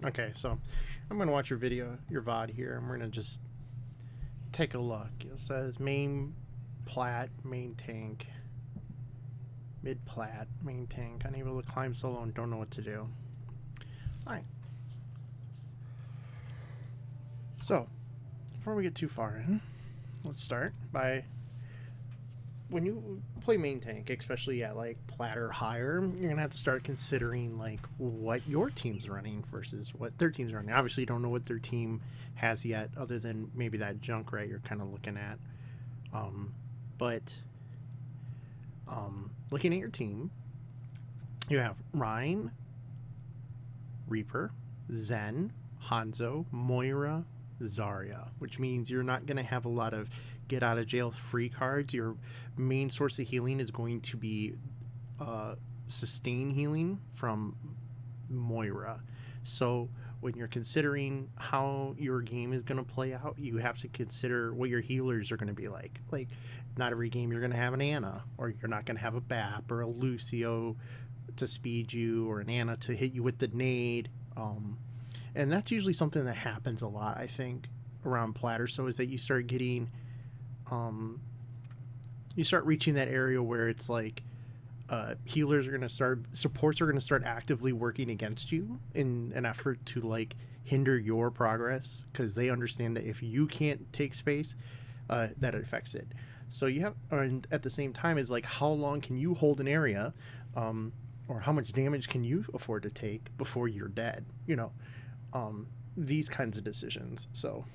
Okay, so I'm going to watch your video, your VOD here, and we're going to just take a look. It says main plat, main tank, mid plat, main tank, unable to climb solo and don't know what to do. Alright. So, before we get too far in, let's start by, when you play main tank, especially at like plat or higher, you're gonna have to start considering like what your team's running versus what their team's running. Obviously, you don't know what their team has yet, other than maybe that Junkrat you're kind of looking at. But looking at your team, you have Rhine, Reaper, Zen, Hanzo, Moira, Zarya, which means you're not going to have a lot of get out of jail free cards. Your main source of healing is going to be sustain healing from Moira. So when you're considering how your game is going to play out, you have to consider what your healers are going to be like. Like, not every game you're going to have an Ana, or you're not going to have a BAP or a Lucio to speed you, or an Ana to hit you with the nade. And that's usually something that happens a lot, I think, around platter. So is that you start getting, you start reaching that area where it's like healers are going to start, supports are going to start actively working against you in an effort to like hinder your progress, because they understand that if you can't take space, that it affects it. So you have, and at the same time, is like, how long can you hold an area, or how much damage can you afford to take before you're dead? You know, these kinds of decisions. So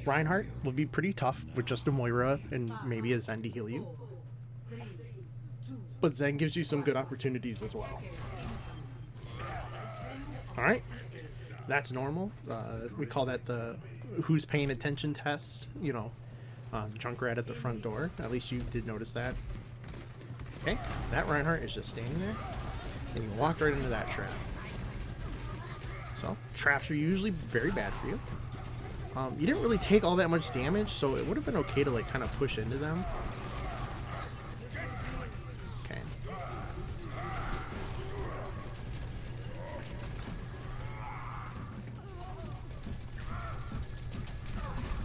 Reinhardt will be pretty tough with just a Moira and maybe a Zen to heal you. But Zen gives you some good opportunities as well. Alright, that's normal. We call that the who's paying attention test. You know, Junkrat at the front door. At least you did notice that. Okay, that Reinhardt is just standing there, and you walked right into that trap. So, traps are usually very bad for you. You didn't really take all that much damage, so it would have been okay to like kind of push into them. Okay.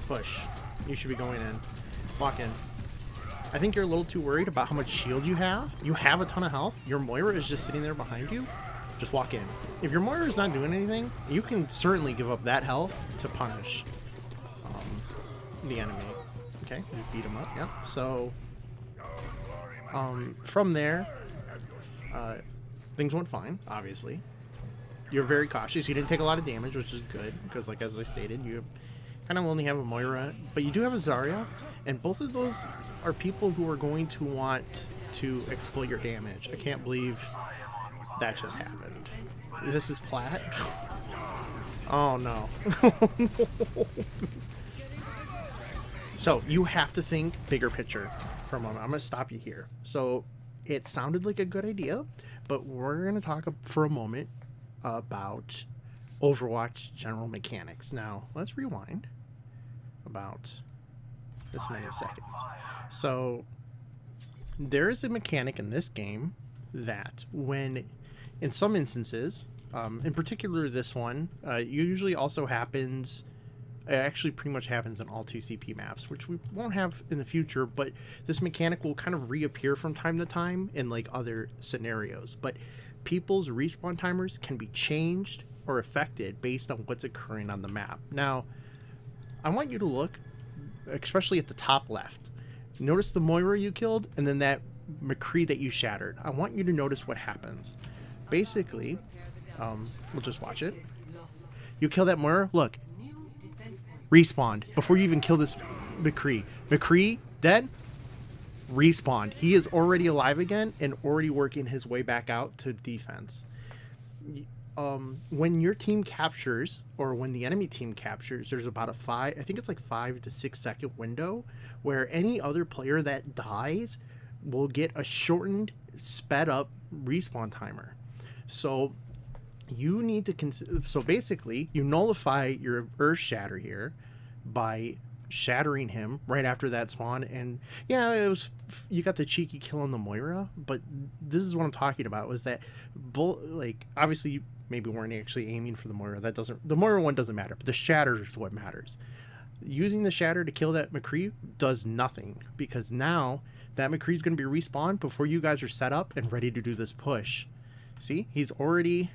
Push. You should be going in. Walk in. I think you're a little too worried about how much shield you have. You have a ton of health. Your Moira is just sitting there behind you. Just walk in. If your Moira is not doing anything, you can certainly give up that health to punish the enemy. Okay, you beat him up. Yep. So from there, things went fine. Obviously, you're very cautious. You didn't take a lot of damage, which is good, because, like, as I stated, you kind of only have a Moira, but you do have a Zarya, and both of those are people who are going to want to exploit your damage. I can't believe that just happened. This is plat. Oh no. So you have to think bigger picture for a moment. I'm going to stop you here. So it sounded like a good idea, but we're going to talk for a moment about Overwatch general mechanics. Now, let's rewind about this many seconds. So there is a mechanic in this game that when, in some instances, in particular this one, usually also happens, it actually pretty much happens in all 2CP maps, which we won't have in the future, but this mechanic will kind of reappear from time to time in like other scenarios. But people's respawn timers can be changed or affected based on what's occurring on the map. Now, I want you to look, especially at the top left. Notice the Moira you killed, and then that McCree that you shattered. I want you to notice what happens. Basically, we'll just watch it. You kill that Moira, look. Respawned before you even kill this McCree. McCree, dead. Respawned. He is already alive again and already working his way back out to defense. When your team captures, or when the enemy team captures, there's about a 5 to 6 second window where any other player that dies will get a shortened, sped up respawn timer. So you need to consider, so basically you nullify your Earth Shatter here by shattering him right after that spawn. And yeah, it was, you got the cheeky kill on the Moira, but this is what I'm talking about, was that like, obviously maybe weren't actually aiming for the Moira. That doesn't, the Moira one doesn't matter, but the shatter is what matters. Using the shatter to kill that McCree does nothing, because now that McCree is going to be respawned before you guys are set up and ready to do this push. See, he's already,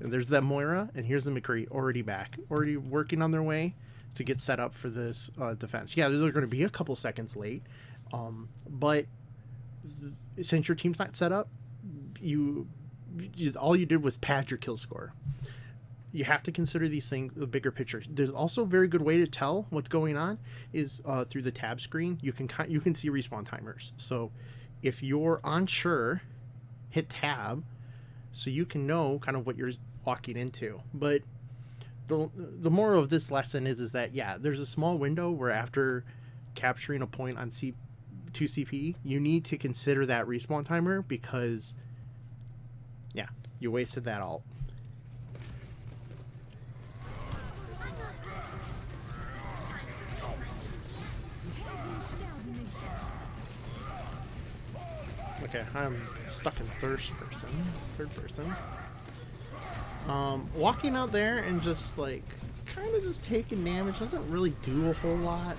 and there's that Moira, and here's the McCree already back, already working on their way to get set up for this defense. Yeah, they're going to be a couple seconds late, but since your team's not set up, all you did was pad your kill score. You have to consider these things, the bigger picture. There's also a very good way to tell what's going on is through the tab screen. You can see respawn timers. So if you're unsure, hit tab so you can know kind of what you're walking into. But the moral of this lesson is that, yeah, there's a small window where after capturing a point on 2 CP, you need to consider that respawn timer, because, yeah, you wasted that ult. Okay, I'm stuck in third person. Walking out there and just like kind of just taking damage doesn't really do a whole lot.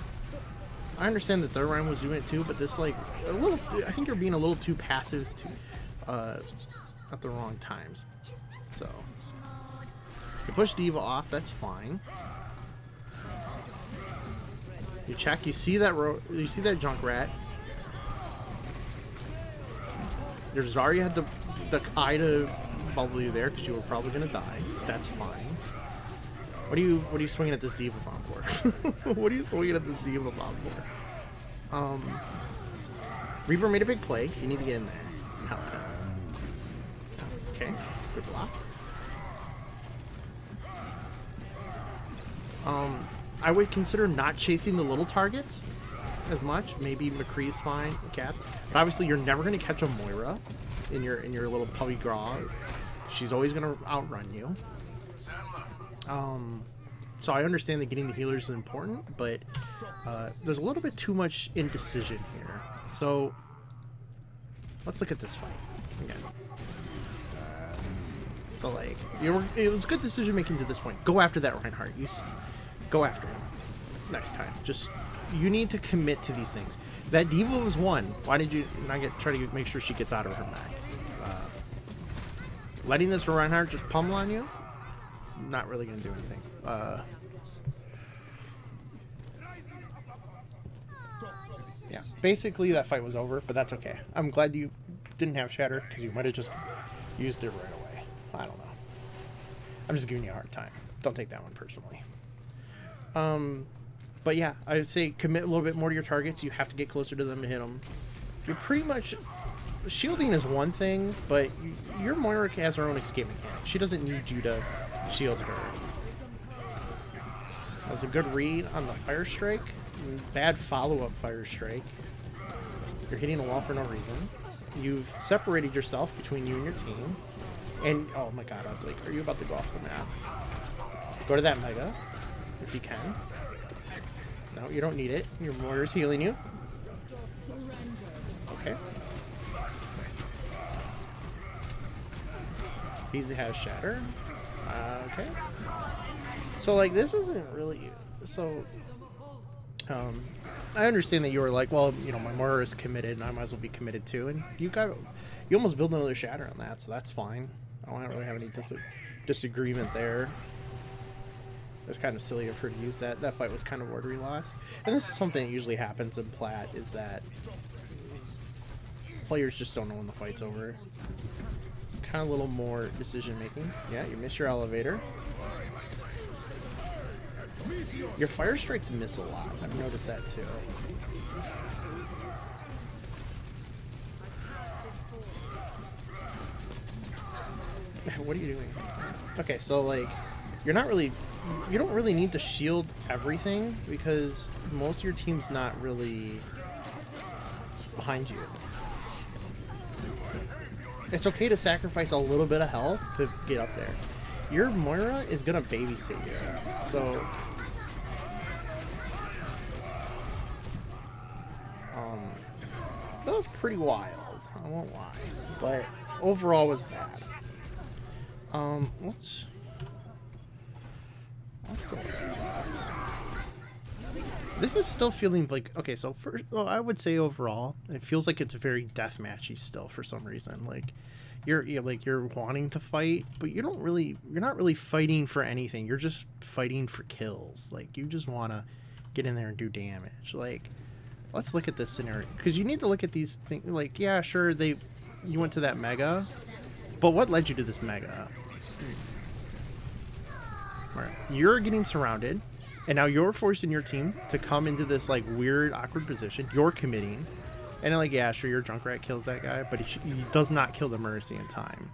I understand the third round was doing it too, but this, like, a little, I think you're being a little too passive at the wrong times. So you push D.Va off, that's fine. You check, you see that Junkrat. Your Zarya had the eye to bubble you there because you were probably gonna die. That's fine. What are you swinging at this D.Va bomb for? What are you swinging at this D.Va bomb for? Reaper made a big play. You need to get in there. Okay, good block. I would consider not chasing the little targets as much. Maybe McCree's fine, Cass, but obviously you're never going to catch a Moira in your little puppy graw. She's always going to outrun you. So I understand that getting the healers is important, but there's a little bit too much indecision here. So let's look at this fight again. So like, it was good decision making to this point. Go after that Reinhardt. Go after him next time. Just, you need to commit to these things. That D.Va was one. Why did you not try to make sure she gets out of her bag? Letting this Reinhardt just pummel on you, not really gonna do anything. Yeah, basically that fight was over, but that's okay. I'm glad you didn't have Shatter, because you might have just used it right away. I don't know. I'm just giving you a hard time. Don't take that one personally. But yeah, I would say commit a little bit more to your targets. You have to get closer to them to hit them. You're pretty much... Shielding is one thing, but your Moira has her own escape mechanic. She doesn't need you to shield her. That was a good read on the Fire Strike. Bad follow-up Fire Strike. You're hitting a wall for no reason. You've separated yourself between you and your team. And, oh my god, I was like, are you about to go off the map? Go to that Mega, if you can. No, you don't need it. Your Moira's healing you. Okay. He has Shatter. Okay. So, like, this isn't really... So, I understand that you were like, well, you know, my Moira is committed, and I might as well be committed too. And you almost built another Shatter on that, so that's fine. I don't really have any disagreement there. It's kind of silly of her to use that. That fight was kind of ordery lost. And this is something that usually happens in Plat, is that players just don't know when the fight's over. Kind of a little more decision making. Yeah, you miss your elevator. Your Fire Strikes miss a lot. I've noticed that too. What are you doing? Okay, so like, you don't really need to shield everything, because most of your team's not really behind you. It's okay to sacrifice a little bit of health to get up there. Your Moira is gonna babysit you, so pretty wild. I won't lie, but overall was bad. Let's go with these odds. This is still feeling like, okay, so first, well, I would say overall, it feels like it's very deathmatchy still for some reason. Like, you're wanting to fight, but you're not really fighting for anything. You're just fighting for kills. Like, you just want to get in there and do damage. Like, let's look at this scenario, because you need to look at these things. Like, yeah, sure, you went to that mega, but what led you to this mega? Right. You're getting surrounded, and now you're forcing your team to come into this like weird, awkward position. You're committing, and then, like, yeah, sure, your Junkrat kills that guy, but he does not kill the Mercy in time,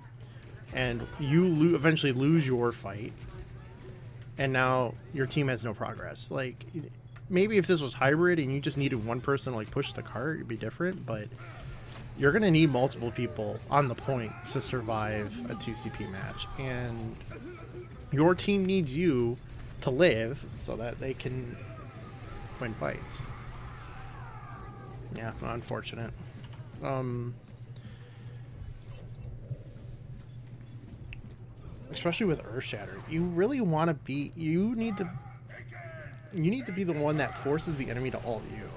and you eventually lose your fight, and now your team has no progress. Like, maybe if this was hybrid and you just needed one person to like push the cart, it'd be different, but you're gonna need multiple people on the point to survive a 2CP match, and your team needs you to live so that they can win fights. Yeah, unfortunate. Especially with Earthshatter, you really want to be. You need to be the one that forces the enemy to ult you.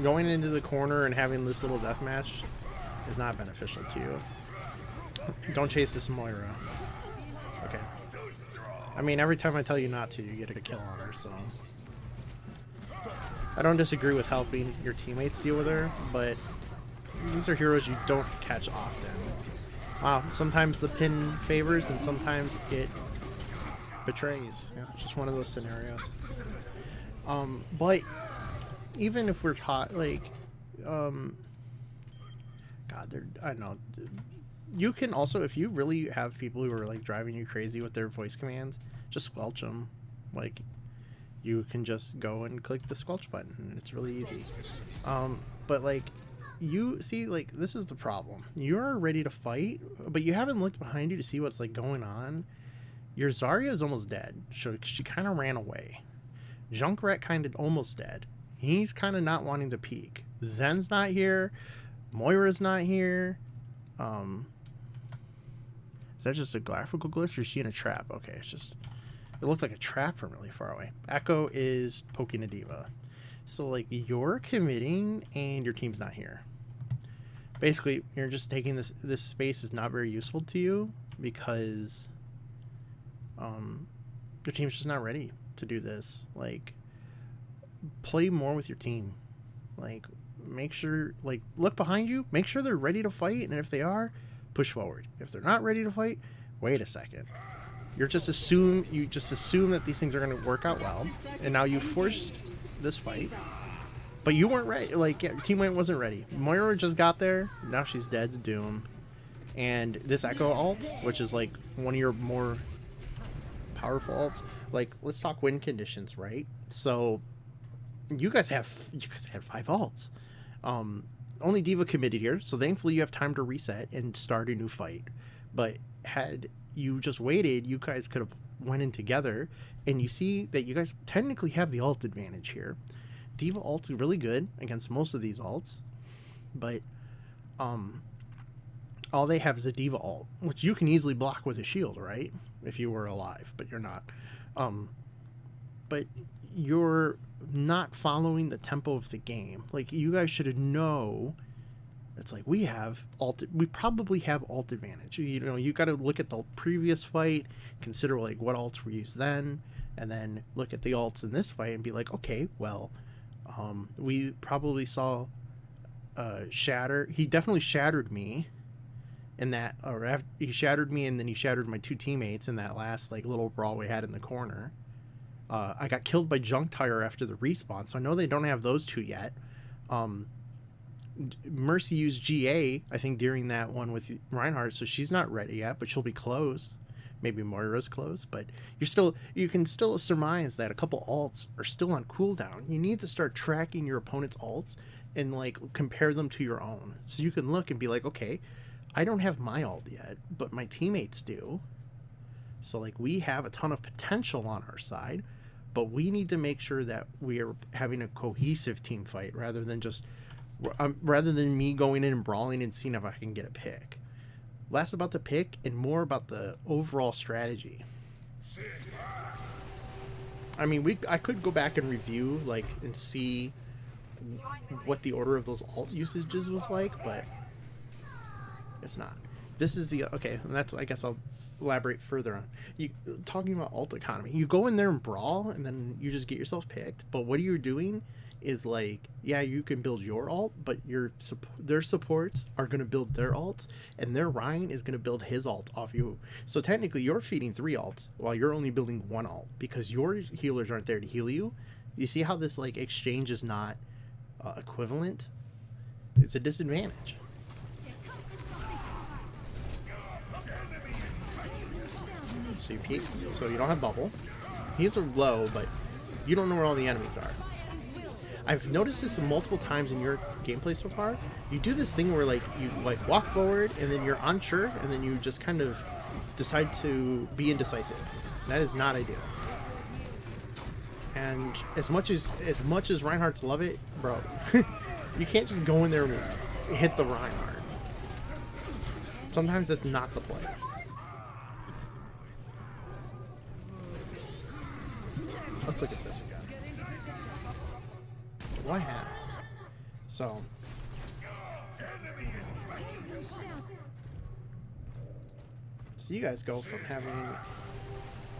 Going into the corner and having this little deathmatch is not beneficial to you. Don't chase this Moira. Okay. I mean, every time I tell you not to, you get a kill on her, so... I don't disagree with helping your teammates deal with her, but these are heroes you don't catch often. Wow, sometimes the pin favors and sometimes it betrays. Yeah, it's just one of those scenarios. But even if we're taught, like, God, I don't know. You can also, if you really have people who are like driving you crazy with their voice commands, just squelch them. Like, you can just go and click the squelch button, and it's really easy. But like, you see, like, this is the problem. You're ready to fight, but you haven't looked behind you to see what's like going on. Your Zarya is almost dead. She kind of ran away. Junkrat kind of almost dead. He's kind of not wanting to peek. Zen's not here. Moira's not here. Is that just a graphical glitch, or is she in a trap? Okay, it looks like a trap from really far away. Echo is poking a diva. So, like, you're committing and your team's not here. Basically, you're just taking this space is not very useful to you because your team's just not ready to do this. Like, play more with your team. Like, make sure, like, look behind you, make sure they're ready to fight, and if they are, push forward. If they're not ready to fight, wait a second. You just assume that these things are going to work out well, and now you forced this fight, but you weren't ready. Like, yeah, your teammate wasn't ready. Moira just got there, now she's dead to Doom, and this Echo ult, which is like one of your more powerful ults. Like, let's talk win conditions, right? So you guys have 5 ults. Only Diva committed here, so thankfully you have time to reset and start a new fight. But had you just waited, you guys could have went in together, and you see that you guys technically have the ult advantage here. Diva ult's really good against most of these ults, but all they have is a Diva ult, which you can easily block with a shield, right? If you were alive, but you're not. But you're not following the tempo of the game. Like, you guys should know. It's like, we probably have ult advantage. You know, you got to look at the previous fight, consider like what ults were used then, and then look at the ults in this fight and be like, okay, well, we probably saw shatter. He definitely shattered me in that, or he shattered me, and then he shattered my 2 teammates in that last like little brawl we had in the corner. I got killed by Junk Tire after the respawn, so I know they don't have those 2 yet. Mercy used GA, I think, during that one with Reinhardt, so she's not ready yet, but she'll be close. Maybe Moira's close, but you can still surmise that a couple ults are still on cooldown. You need to start tracking your opponent's ults and like compare them to your own, so you can look and be like, okay, I don't have my ult yet, but my teammates do. So like, we have a ton of potential on our side. but we need to make sure that we are having a cohesive team fight rather than me going in and brawling and seeing if I can get a pick. Less about the pick and more about the overall strategy. I mean, I could go back and review and see what the order of those alt usages was like, but it's not. This is the okay, and that's, I guess I'll elaborate further on. You talking about alt economy. You go in there and brawl, and then you just get yourself picked. But what you're doing is yeah, you can build your alt, but their supports are going to build their alts, and their Ryan is going to build his alt off you. So technically, you're feeding 3 alts while you're only building 1 alt because your healers aren't there to heal you. You see how this exchange is not equivalent? It's a disadvantage. So you peek, so you don't have bubble. He's low, but you don't know where all the enemies are. I've noticed this multiple times in your gameplay so far. You do this thing where you walk forward and then you're unsure and then you just kind of decide to be indecisive. That is not ideal. And as much as Reinhardts love it, bro, you can't just go in there and hit the Reinhardt. Sometimes that's not the play. Let's look at this again. What happened? So you guys go from having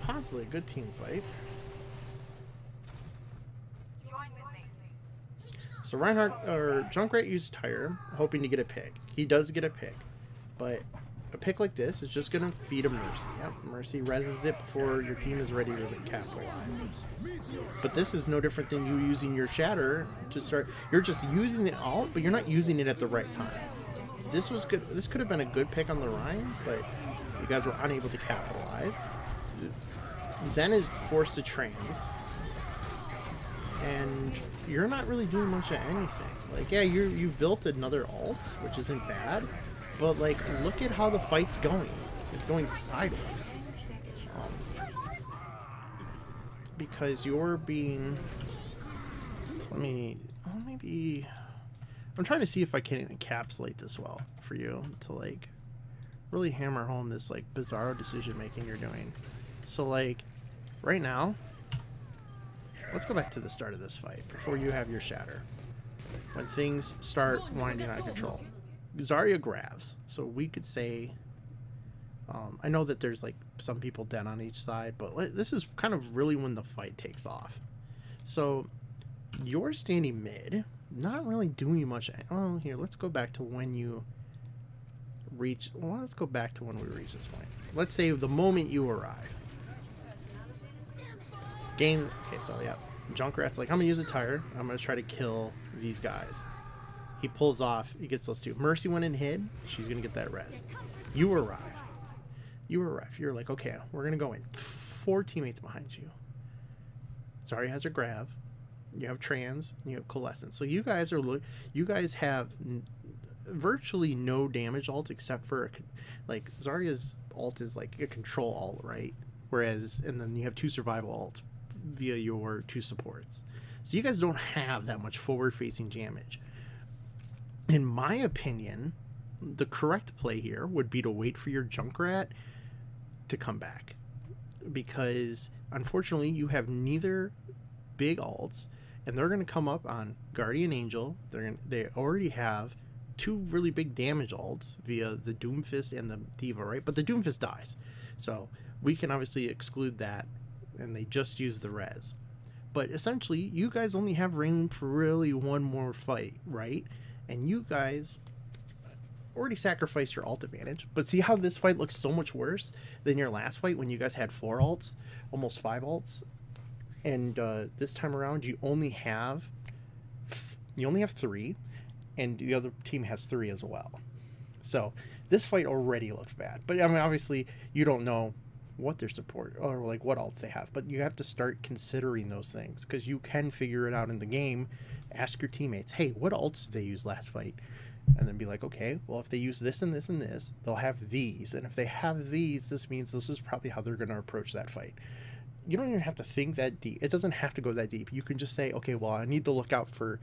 possibly a good team fight. So Reinhardt or Junkrat used Tire, hoping to get a pick. He does get a pick, but a pick like this is just going to feed a Mercy. Yep, Mercy reses it before your team is ready to capitalize. But this is no different than you using your Shatter to start. You're just using the alt, but you're not using it at the right time. This was good. This could have been a good pick on the Ryan, but you guys were unable to capitalize. Zen is forced to trans, and you're not really doing much of anything. Yeah, you've built another alt, which isn't bad. But look at how the fight's going. It's going sideways. Because you're being... maybe... I'm trying to see if I can encapsulate this well for you to really hammer home this bizarro decision making you're doing. So right now, let's go back to the start of this fight before you have your Shatter. When things start winding out of control. Zarya grabs, so we could say I know that there's some people dead on each side, but this is kind of really when the fight takes off. So you're standing mid, not really doing much. Oh, here, let's go back to when you reach. Well, let's go back to when we reach this point. Let's say the moment you arrive. Game. Okay, so yeah, Junkrat's I'm gonna use a Tire. I'm gonna try to kill these guys. He pulls off. He gets those 2. Mercy went and hid. She's going to get that res. You arrive. You're okay, we're going to go in. 4 teammates behind you. Zarya has her grab. You have trans. And you have coalescence. So you guys have virtually no damage alt except for Zarya's alt is a control alt, right? Whereas, and then you have 2 survival alts via your 2 supports. So you guys don't have that much forward-facing damage. In my opinion, the correct play here would be to wait for your Junkrat to come back. Because, unfortunately, you have neither big alts, and they're going to come up on Guardian Angel. They already have 2 really big damage alts via the Doomfist and the Diva, right? But the Doomfist dies. So we can obviously exclude that, and they just use the res. But essentially, you guys only have room for really one more fight, right? And you guys already sacrificed your alt advantage. But see how this fight looks so much worse than your last fight when you guys had 4 alts, almost 5 alts. And this time around, you only have 3, and the other team has 3 as well. So this fight already looks bad. But I mean, obviously, you don't know what their support or what alts they have, but you have to start considering those things because you can figure it out in the game. Ask your teammates, hey, what alts did they use last fight? And then be like, okay, well, if they use this and this and this, they'll have these, and if they have these, this means this is probably how they're going to approach that fight. you don't even have to think that deep. It doesn't have to go that deep. You can just say, okay, well, I need to look out for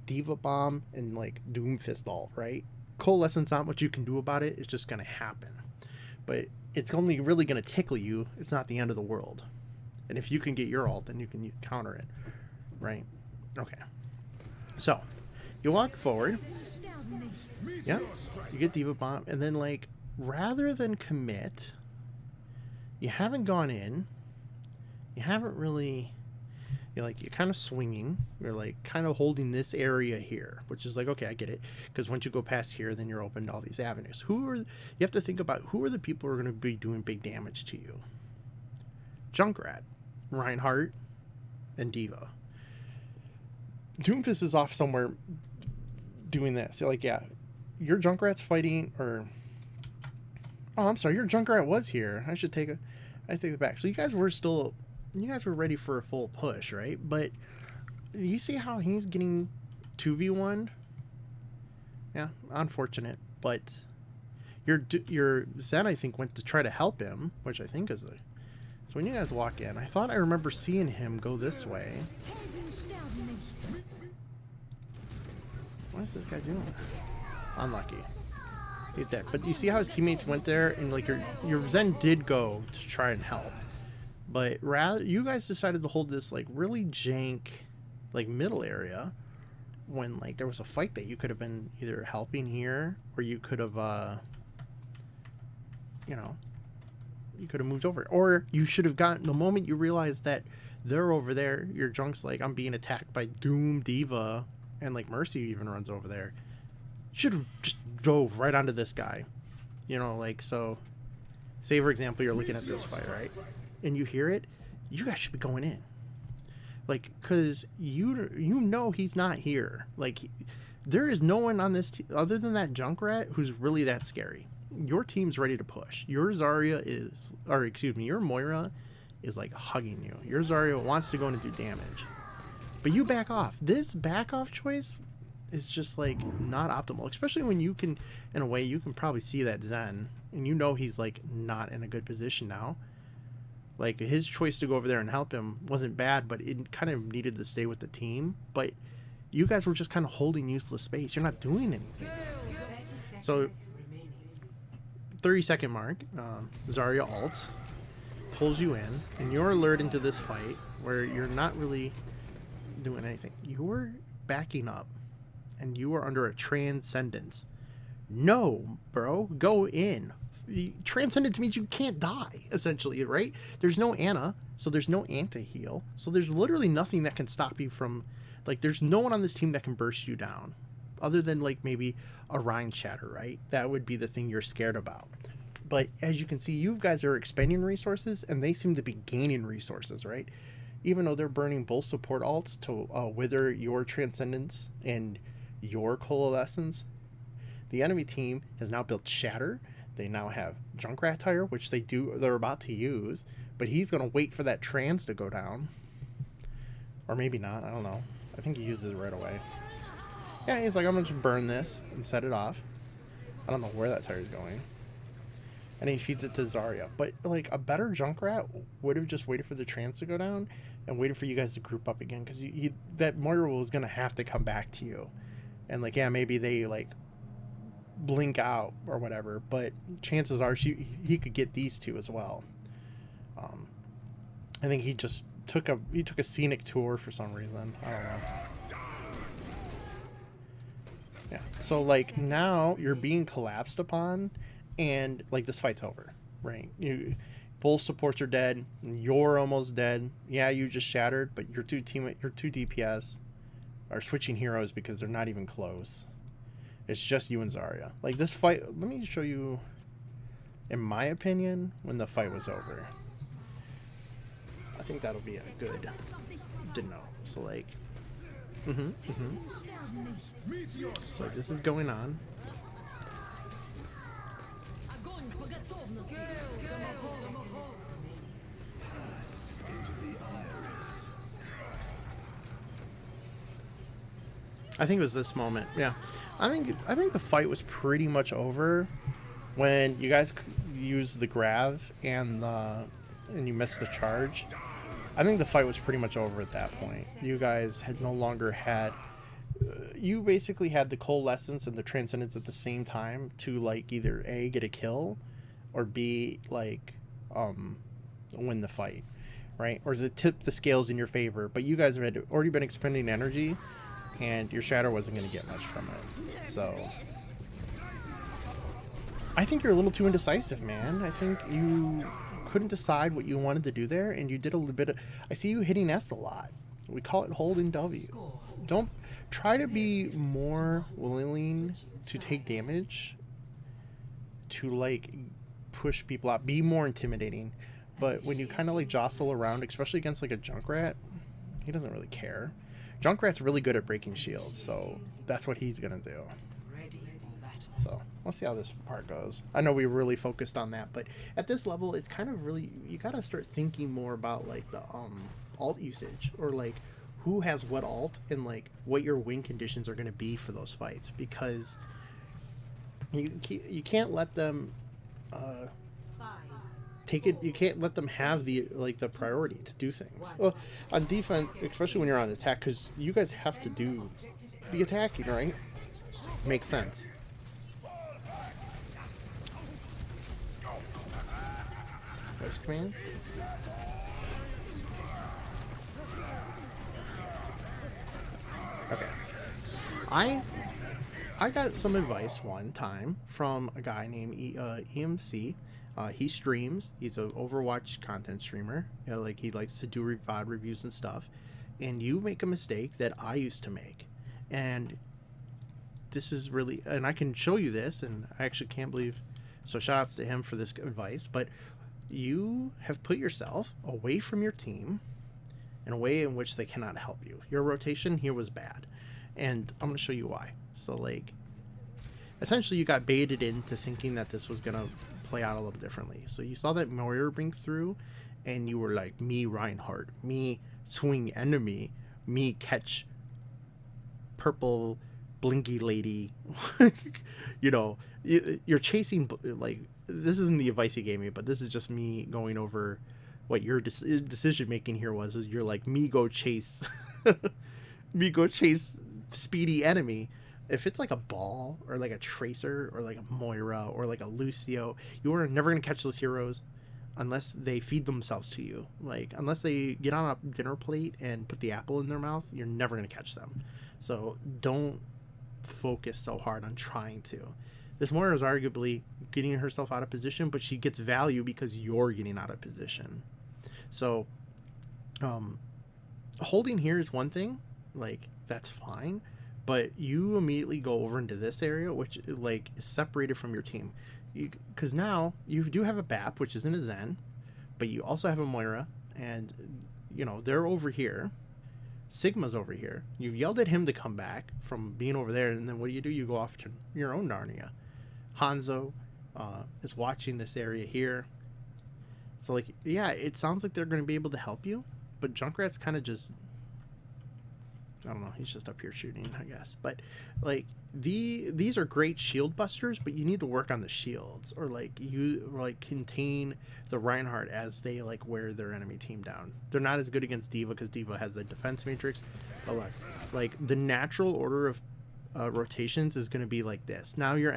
Diva Bomb and like Doomfist ult, right? Coalescence, not what you can do about it. It's just gonna happen, but it's only really gonna tickle you. It's not the end of the world. And if you can get your ult, then you can counter it, right? Okay. So you walk forward. Yeah, you get Diva Bomb, and then like rather than commit, you haven't gone in. You haven't really. You're kind of swinging. You're like kind of holding this area here, which is like, okay, I get it. Because once you go past here, then you're open to all these avenues. You have to think about who are the people who are going to be doing big damage to you. Junkrat, Reinhardt, and Diva. Doomfist is off somewhere doing this. So like, yeah, your Junkrat's fighting, or oh, I'm sorry, your Junkrat was here. I take it back. So you guys were ready for a full push, right? But you see how he's getting 2v1? Yeah, unfortunate. But your Zen, I think, went to try to help him, which I think is the... So when you guys walk in, I thought I remember seeing him go this way. What is this guy doing? Unlucky. He's dead. But you see how his teammates went there, and like your Zen did go to try and help. But rather, you guys decided to hold this like really jank, like middle area, when like there was a fight that you could have been either helping here, or you could have, you know, you could have moved over, or you should have gotten the moment you realized that they're over there. Your Junk's like, I'm being attacked by Doom, Diva, and like Mercy even runs over there. Should have just drove right onto this guy, you know, like so. Say for example, you're looking at this fight, right? And you hear it, you guys should be going in. Like, because you know he's not here. Like, there is no one on this team other than that Junkrat who's really that scary. Your team's ready to push. Your Zarya is, or excuse me, your Moira is like hugging you. Your Zarya wants to go in and do damage. But you back off. This back off choice is just like not optimal, especially when you can, in a way, you can probably see that Zen, and you know he's like not in a good position now. Like, his choice to go over there and help him wasn't bad, but it kind of needed to stay with the team. But you guys were just kind of holding useless space. You're not doing anything. So, 30-second mark, Zarya ults, pulls you in, and you're lured into this fight where you're not really doing anything. You're backing up, and you are under a transcendence. No, bro, go in. Transcendence means you can't die, essentially, right? There's no Ana, so there's no anti-heal. So there's literally nothing that can stop you from... Like, there's no one on this team that can burst you down. Other than, like, maybe a Rhine Shatter, right? That would be the thing you're scared about. But as you can see, you guys are expending resources, and they seem to be gaining resources, right? Even though they're burning both support alts to wither your Transcendence and your Coalescence, the enemy team has now built Shatter. They now have Junkrat Tire, which they're about to use, but he's going to wait for that trans to go down. Or maybe not, I don't know. I think he uses it right away. Yeah, he's like, I'm going to just burn this and set it off. I don't know where that tire's going. And he feeds it to Zarya. But, like, a better Junkrat would have just waited for the trans to go down and waited for you guys to group up again, because that Moira was going to have to come back to you. And, like, yeah, maybe they, like, blink out or whatever, but chances are he could get these two as well. I think he just took a scenic tour for some reason. I don't know. Yeah. So like now you're being collapsed upon, and like this fight's over, right? Both supports are dead. You're almost dead. Yeah, you just shattered, but your two DPS are switching heroes because they're not even close. It's just you and Zarya. Like this fight, let me show you, in my opinion, when the fight was over. I think that'll be a good to know. So like, so like this is going on. I think it was this moment. Yeah. I think the fight was pretty much over when you guys used the grav and the and you missed the charge, I think the fight was pretty much over at that point. You guys had no longer had... you basically had the coalescence and the transcendence at the same time to, like, either A, get a kill, or B, like, win the fight, right? Or to tip the scales in your favor. But you guys had already been expending energy, and your shadow wasn't going to get much from it. So I think you're a little too indecisive, man. I think you couldn't decide what you wanted to do there, and you did a little bit of... I see you hitting S a lot. We call it holding W. Don't try to be more willing to take damage, to, like, push people out, be more intimidating. But when you kind of, like, jostle around, especially against, like, a Junkrat, he doesn't really care. Junkrat's really good at breaking shields, so that's what he's gonna do. So let's see how this part goes. I know we really focused on that, but at this level, it's kind of really, you gotta start thinking more about, like, the alt usage, or, like, who has what alt, and, like, what your win conditions are gonna be for those fights, because you can't let them take it. You can't let them have the, like, the priority to do things. Well, on defense, especially when you're on attack, because you guys have to do the attacking, right? Makes sense. Voice commands. Okay. I got some advice one time from a guy named EMC. He streams. He's an Overwatch content streamer. You know, like, he likes to do VOD reviews and stuff. And you make a mistake that I used to make. And this is really... And I can show you this, and I actually can't believe... So shout outs to him for this advice. But you have put yourself away from your team in a way in which they cannot help you. Your rotation here was bad. And I'm going to show you why. So, like, essentially you got baited into thinking that this was going to play out a little differently. So you saw that Moira bring through, and you were like, me Reinhardt, me swing enemy, me catch purple blinky lady. You know, you're chasing, like, this isn't the advice he gave me, but this is just me going over what your decision making here was. Is you're like, me go chase me go chase speedy enemy. If it's like a ball, or like a Tracer, or like a Moira, or like a Lucio, you are never going to catch those heroes unless they feed themselves to you. Like, unless they get on a dinner plate and put the apple in their mouth, you're never going to catch them. So don't focus so hard on trying to. This Moira is arguably getting herself out of position, but she gets value because you're getting out of position. So holding here is one thing, like, that's fine, but you immediately go over into this area, which, like, is separated from your team, because now you do have a BAP, which isn't a Zen, but you also have a Moira, and, you know, they're over here. Sigma's over here. You've yelled at him to come back from being over there, and then what do? You go off to your own Narnia. Hanzo is watching this area here. So, like, yeah, it sounds like they're going to be able to help you, but Junkrat's kind of just... I don't know, he's just up here shooting, I guess. But, like, these are great shield busters, but you need to work on the shields, or, like, you, like, contain the Reinhardt as they, like, wear their enemy team down. They're not as good against D.Va because D.Va has the defense matrix, but, like the natural order of rotations is going to be like this. Now your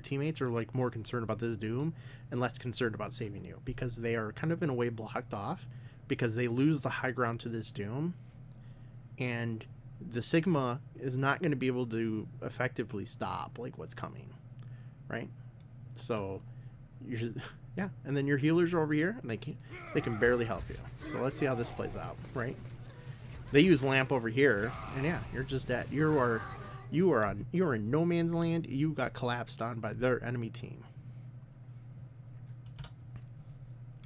teammates are, like, more concerned about this Doom and less concerned about saving you, because they are kind of in a way blocked off because they lose the high ground to this Doom, and the Sigma is not going to be able to effectively stop, like, what's coming, right? So yeah, and then your healers are over here, and they can barely help you. So let's see how this plays out, right? They use lamp over here, and yeah, you're just dead. You are in no man's land. You got collapsed on by their enemy team.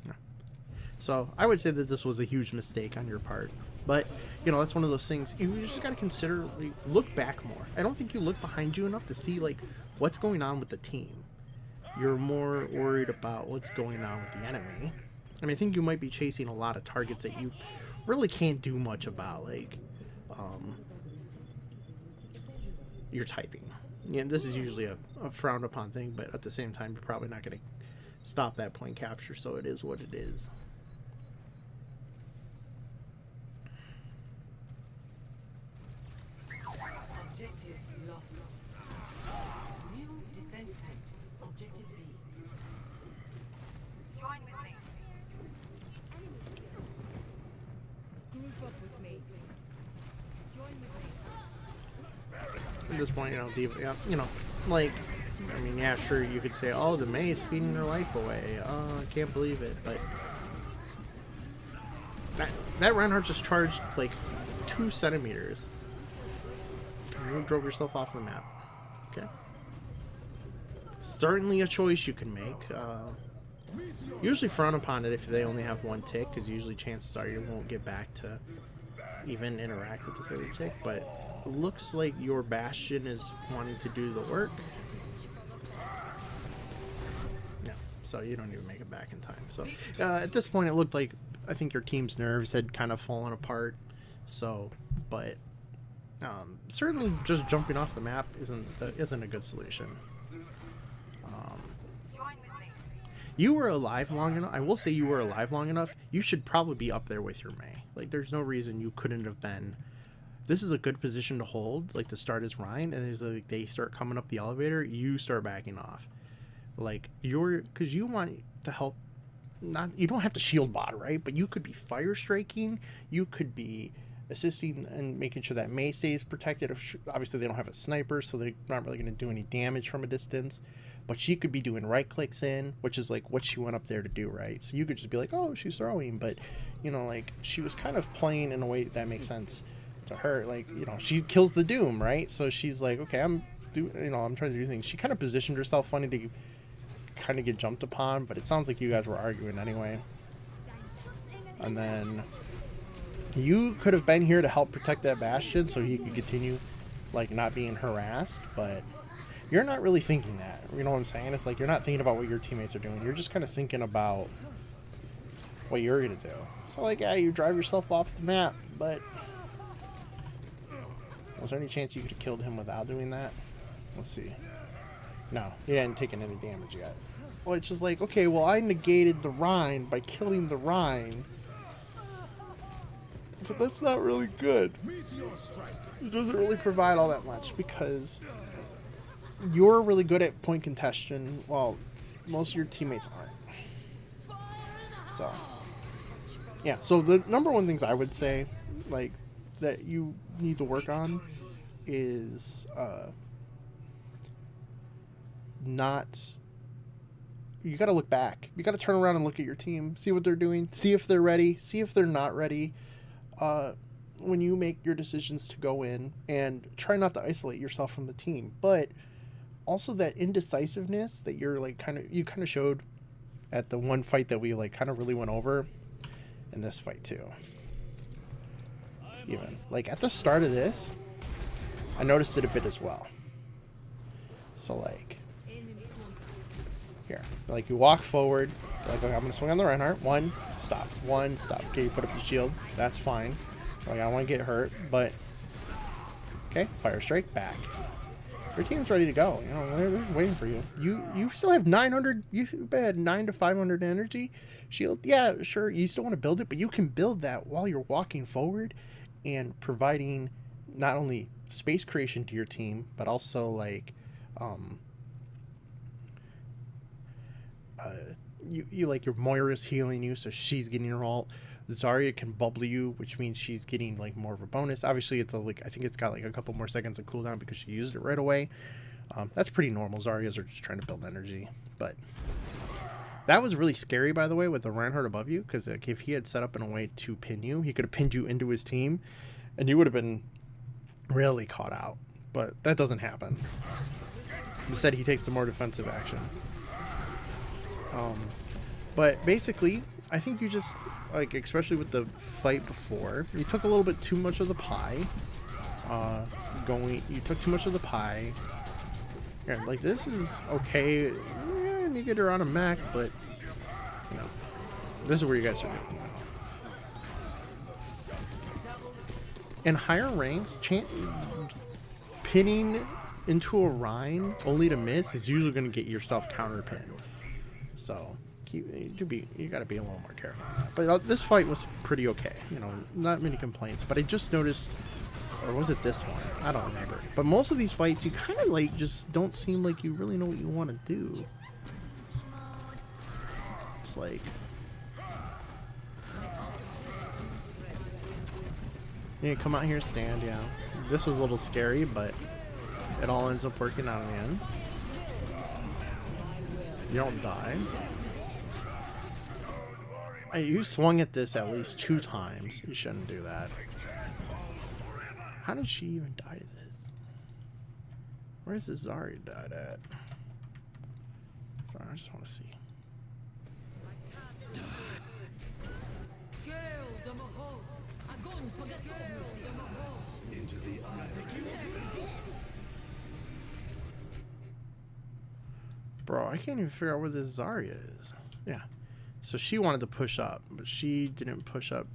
Yeah. So I would say that this was a huge mistake on your part. But, you know, that's one of those things you just got to consider, like, look back more. I don't think you look behind you enough to see, like, what's going on with the team. You're more worried about what's going on with the enemy. I mean, I think you might be chasing a lot of targets that you really can't do much about, like, your typing. Yeah, this is usually a frowned upon thing, but at the same time, you're probably not going to stop that point capture, so it is what it is. this point, you know, Diva, yeah, you know, like, I mean, yeah, sure, you could say, oh, the Mei's feeding their life away. Oh, I can't believe it, but that Reinhardt just charged like 2 centimeters. And you drove yourself off the map. Okay. Certainly a choice you can make. Usually frown upon it if they only have 1 tick, because usually chances are you won't get back to even interact with this other tick, but it looks like your Bastion is wanting to do the work. No, so you don't even make it back in time. So at this point it looked like, I think your team's nerves had kind of fallen apart. So, but certainly just jumping off the map isn't a good solution. You were alive long enough. I will say you were alive long enough. You should probably be up there with your Mei. Like, there's no reason you couldn't have been. This is a good position to hold, like, to start as Ryan, and as like they start coming up the elevator, you start backing off. Like, because you want to help. You don't have to shield bot, right? But you could be fire striking. You could be assisting and making sure that Mei stays protected. Obviously, they don't have a sniper, so they're not really going to do any damage from a distance. But she could be doing right clicks in, which is like what she went up there to do, right? So you could just be like, oh, she's throwing. But, you know, like, she was kind of playing in a way that makes sense to her. Like, you know, she kills the Doom, right? So she's like, okay, I'm trying to do things. She kind of positioned herself funny to kind of get jumped upon, but it sounds like you guys were arguing anyway. And then you could have been here to help protect that Bastion so he could continue, like, not being harassed, but you're not really thinking that. You know what I'm saying? It's like you're not thinking about what your teammates are doing. You're just kind of thinking about what you're going to do. So, like, yeah, you drive yourself off the map, but was there any chance you could have killed him without doing that? Let's see. No, he hadn't taken any damage yet. Well, it's just like, okay, well, I negated the Rhine by killing the Rhine. But that's not really good. It doesn't really provide all that much, because you're really good at point contention, while most of your teammates aren't. So, yeah. So the number one things I would say, like, that you need to work on is you got to look back. You got to turn around and look at your team, see what they're doing, see if they're ready, see if they're not ready. When you make your decisions to go in, and try not to isolate yourself from the team, but also that indecisiveness that you're like you kind of showed at the one fight that we like kind of really went over in this fight too. Even like at the start of this, I noticed it a bit as well. So like here, like you walk forward, like, okay, I'm gonna swing on the Reinhardt. One stop. Okay, you put up the shield. That's fine. Like, I don't want to get hurt, but okay, fire strike back. Your team's ready to go. You know, they're just waiting for you. You still have 900. You had 9 to 500 energy shield. Yeah, sure. You still want to build it, but you can build that while you're walking forward and providing not only space creation to your team, but also like, you like your Moira's healing you, so she's getting her ult. Zarya can bubble you, which means she's getting like more of a bonus. Obviously, it's I think it's got like a couple more seconds of cooldown because she used it right away. That's pretty normal. Zaryas are just trying to build energy, but that was really scary, by the way, with the Reinhardt above you, because like, if he had set up in a way to pin you, he could have pinned you into his team, and you would have been really caught out. But that doesn't happen. Instead, he takes the more defensive action. But basically, I think you just, like, especially with the fight before, you took a little bit too much of the pie. You took too much of the pie. Yeah, like, this is okay. Yeah, and you get her on a mech, but, you know, this is where you guys are doing. In higher ranks, pinning into a Rhine only to miss is usually going to get yourself counter pinned. So you got to be a little more careful. But this fight was pretty okay. You know, not many complaints. But I just noticed, or was it this one? I don't remember. But most of these fights, you kind of like just don't seem like you really know what you want to do. It's like, yeah, come out here and stand. Yeah, this was a little scary, but it all ends up working out in the end. You don't die. Hey, you swung at this at least 2 times. You shouldn't do that. How did she even die to this? Where's this Zarya died at? Sorry, I just want to see. Bro, I can't even figure out where this Zarya is. Yeah. So she wanted to push up, but she didn't push up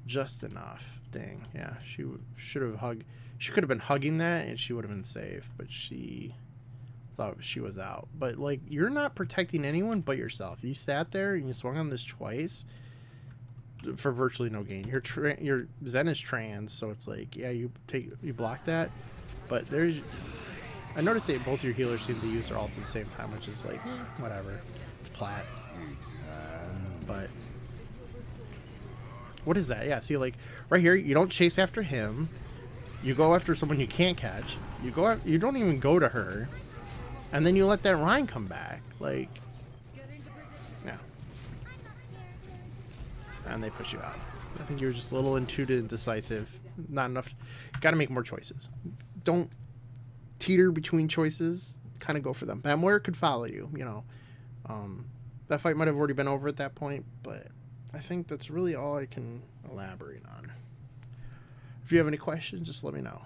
just enough. Dang. Yeah, she should have hugged. She could have been hugging that and she would have been safe, but she thought she was out. But, like, you're not protecting anyone but yourself. You sat there and you swung on this twice for virtually no gain. Your Zen is trans, so it's like, yeah, you block that, but there's... I noticed that both your healers seem to use their ults at the same time, which is like, whatever. It's plat. But what is that? Yeah, see, like right here, you don't chase after him. You go after someone you can't catch. You don't even go to her, and then you let that Rhine come back. Like, yeah. And they push you out. I think you're just a little too indecisive. Not enough. Got to make more choices. Don't teeter between choices. Kind of go for them. Matt Moyer could follow you, you know. That fight might have already been over at that point, but I think that's really all I can elaborate on. If you have any questions, just let me know.